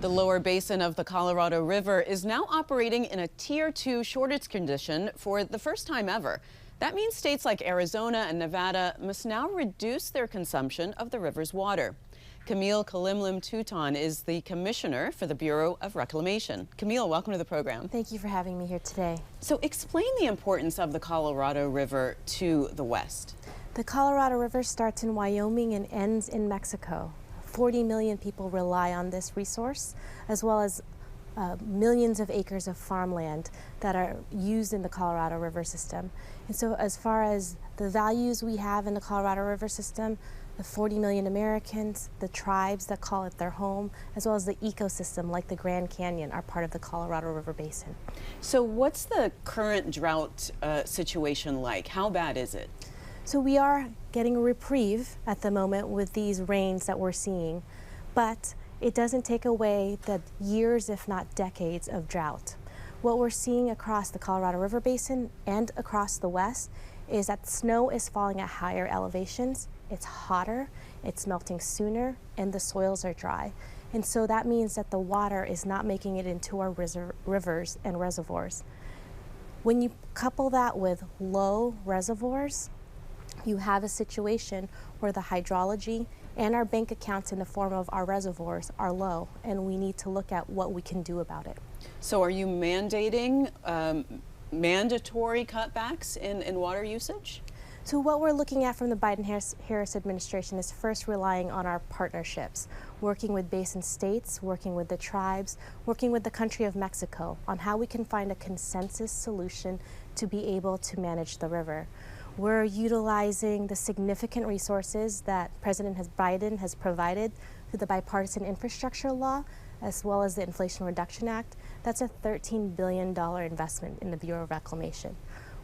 The lower basin of the Colorado River is now operating in a Tier 2 shortage condition for the first time ever. That means states like Arizona and Nevada must now reduce their consumption of the river's water. Camille Calimlim Touton is the commissioner for the Bureau of Reclamation. Camille, welcome to the program. Thank you for having me here today. So explain the importance of the Colorado River to the West. The Colorado River starts in Wyoming and ends in Mexico. 40 million people rely on this resource, as well as millions of acres of farmland that are used in the Colorado River system. And so as far as the values we have in the Colorado River system, the 40 million Americans, the tribes that call it their home, as well as the ecosystem like the Grand Canyon are part of the Colorado River Basin. So what's the current drought situation like? How bad is it? So we are getting a reprieve at the moment with these rains that we're seeing, but it doesn't take away the years, if not decades, of drought. What we're seeing across the Colorado River Basin and across the West is that snow is falling at higher elevations, it's hotter, it's melting sooner, and the soils are dry. And so that means that the water is not making it into our rivers and reservoirs. When you couple that with low reservoirs, you have a situation where the hydrology and our bank accounts in the form of our reservoirs are low, and we need to look at what we can do about it. So are you mandating mandatory cutbacks in water usage? So what we're looking at from the Biden-Harris administration is first relying on our partnerships, working with basin states, working with the tribes, working with the country of Mexico on how we can find a consensus solution to be able to manage the river. We're utilizing the significant resources that President Biden has provided through the bipartisan infrastructure law, as well as the Inflation Reduction Act. That's a $13 billion investment in the Bureau of Reclamation.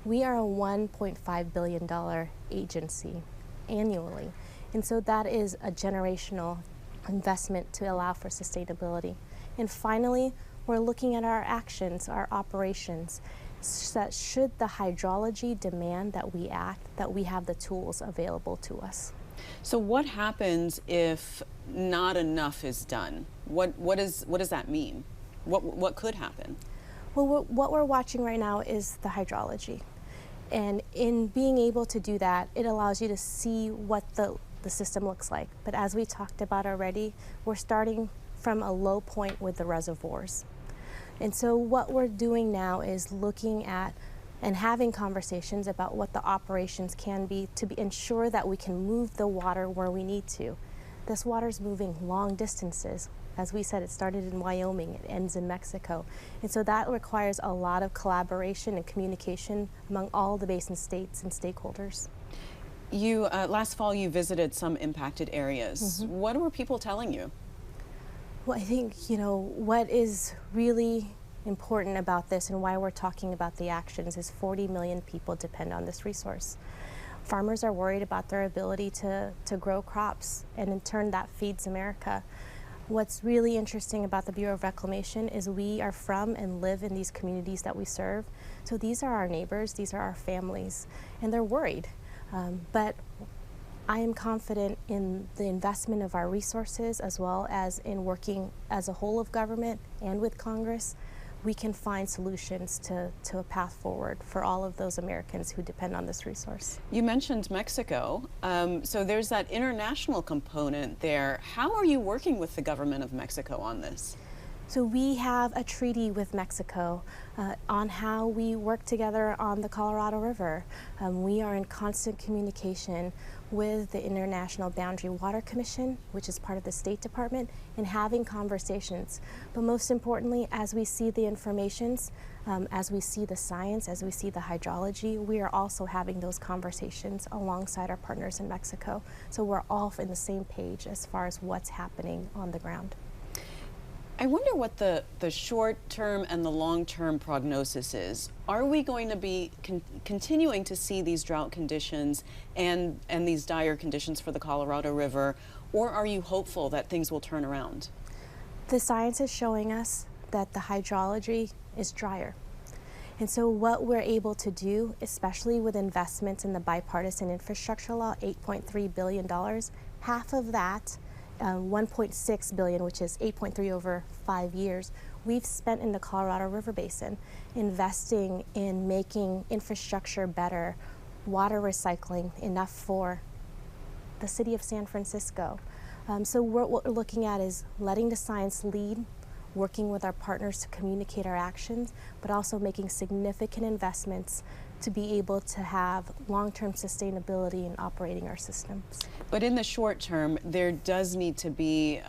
We are a $1.5 billion agency annually, and so that is a generational investment to allow for sustainability. And finally, we're looking at our actions, our operations, so that should the hydrology demand that we act, that we have the tools available to us. So what happens if not enough is done? What does that mean? What could happen? Well, what we're watching right now is the hydrology. And in being able to do that, it allows you to see what the system looks like. But as we talked about already, we're starting from a low point with the reservoirs. And so what we're doing now is looking at and having conversations about what the operations can be to ensure that we can move the water where we need to. This water is moving long distances. As we said, it started in Wyoming, it ends in Mexico. And so that requires a lot of collaboration and communication among all the basin states and stakeholders. You, last fall, you visited some impacted areas. Mm-hmm. What were people telling you? Well, I think, what is really important about this and why we're talking about the actions is 40 million people depend on this resource. Farmers are worried about their ability to grow crops, and in turn that feeds America. What's really interesting about the Bureau of Reclamation is we are from and live in these communities that we serve. So these are our neighbors, these are our families, and they're worried. But I am confident in the investment of our resources, as well as in working as a whole of government and with Congress. We can find solutions to a path forward for all of those Americans who depend on this resource. You mentioned Mexico, so there's that international component there. How are you working with the government of Mexico on this? So we have a treaty with Mexico on how we work together on the Colorado River. We are in constant communication with the International Boundary Water Commission, which is part of the State Department, and having conversations. But most importantly, as we see the informations, as we see the science, as we see the hydrology, we are also having those conversations alongside our partners in Mexico. So we're all on the same page as far as what's happening on the ground. I wonder what the short-term and the long-term prognosis is. Are we going to be continuing to see these drought conditions and these dire conditions for the Colorado River, or are you hopeful that things will turn around? The science is showing us that the hydrology is drier. And so what we're able to do, especially with investments in the bipartisan infrastructure law, $8.3 billion, half of that 1.6 billion, which is 8.3 over 5 years, we've spent in the Colorado River Basin investing in making infrastructure better, water recycling enough for the city of San Francisco. So what we're looking at is letting the science lead, working with our partners to communicate our actions, but also making significant investments to be able to have long-term sustainability in operating our systems. But in the short term, there does need to be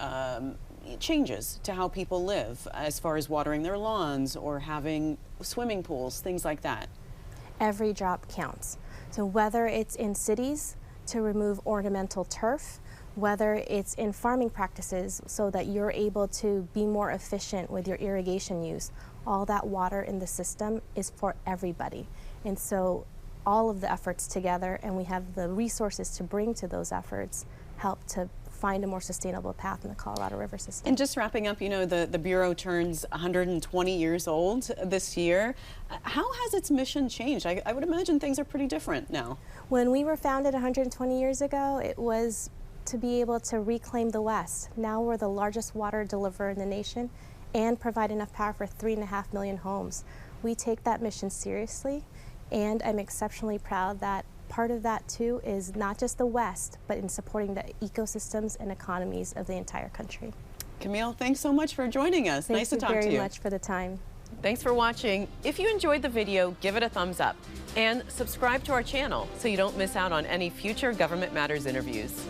changes to how people live as far as watering their lawns or having swimming pools, things like that. Every drop counts. So whether it's in cities to remove ornamental turf, whether it's in farming practices so that you're able to be more efficient with your irrigation use, all that water in the system is for everybody. And so all of the efforts together, and we have the resources to bring to those efforts, help to find a more sustainable path in the Colorado River system. And just wrapping up, you know, the Bureau turns 120 years old this year. How has its mission changed? I would imagine things are pretty different now. When we were founded 120 years ago, it was to be able to reclaim the West. Now we're the largest water deliverer in the nation and provide enough power for 3.5 million homes. We take that mission seriously, and I'm exceptionally proud that part of that too is not just the West, but in supporting the ecosystems and economies of the entire country. Camille, thanks so much for joining us. Nice to talk to you. Thank you very much for the time. Thanks for watching. If you enjoyed the video, give it a thumbs up and subscribe to our channel so you don't miss out on any future Government Matters interviews.